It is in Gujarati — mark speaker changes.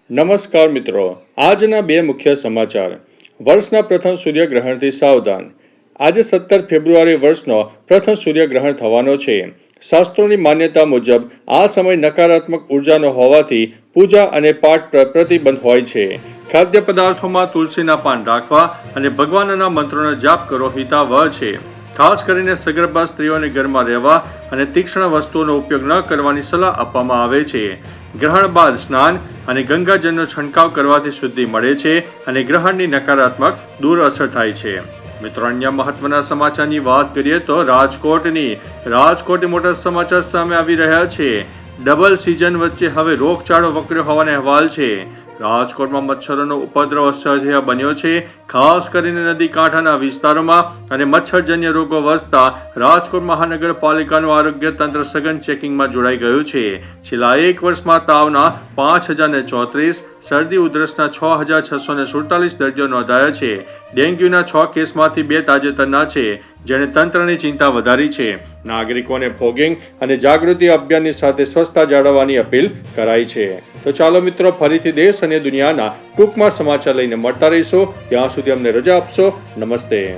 Speaker 1: નમસ્કાર મિત્રો, આજના બે મુખ્ય સમાચાર. વર્ષના પ્રથમ સૂર્યગ્રહણથી સાવધાન. આજે 17 ફેબ્રુઆરી વર્ષનો પ્રથમ સૂર્યગ્રહણ થવાનો છે. શાસ્ત્રોની માન્યતા મુજબ આ સમય નકારાત્મક ઉર્જાનો હોવાથી પૂજા અને પાઠ પર પ્રતિબંધ હોય છે. ખાદ્ય પદાર્થોમાં તુલસીના પાન રાખવા અને ભગવાનના મંત્રોનો જાપ કરવો હિતાવહ છે. ખાસ કરીને સગર્ભા સ્ત્રીઓને ઘરમાં રહેવા અને તીક્ષ્ણ વસ્તુઓનો ઉપયોગ ન કરવાની સલાહ આપવામાં આવે છે. ગ્રહણ બાદ સ્નાન અને ગંગાજળનો છંટકાવ કરવાથી શુદ્ધિ મળે છે અને ગ્રહણની નકારાત્મક દૂર અસર થાય છે. મિત્રો, અન્ય મહત્વના સમાચારની વાત કરીએ તો રાજકોટની મોટા સમાચાર સામે આવી રહ્યા છે. ડબલ સિઝન વચ્ચે હવે રોગચાળો વકર્યો હોવાના અહેવાલ છે. રાજકોટમાં મચ્છરોનો ઉપદ્રવ અસહ્ય બન્યો છે, ખાસ કરીને નદી કાંઠાના વિસ્તારોમાં, અને મચ્છરજન્ય રોગો વધતા રાજકોટ મહાનગરપાલિકાનું આરોગ્ય તંત્ર સઘન ચેકિંગમાં જોડાઈ ગયું છે. છેલ્લા એક વર્ષમાં તાવના 5034, શરદી ઉધરસના 6647 દર્દીઓ નોંધાયા છે. ડેન્ગ્યુના 6 કેસમાંથી 2 તાજેતરના છે, જેણે તંત્રની ચિંતા વધારી છે. નાગરિકોને ફોગિંગ અને જાગૃતિ અભિયાનની સાથે સ્વચ્છતા જાળવવાની અપીલ કરાઈ છે. તો ચાલો મિત્રો, ફરીથી દેશ અને દુનિયાના ટૂંકમાં સમાચાર લઈને મળતા રહીશું. ત્યાં સુધી અમને રજા આપશો. નમસ્તે.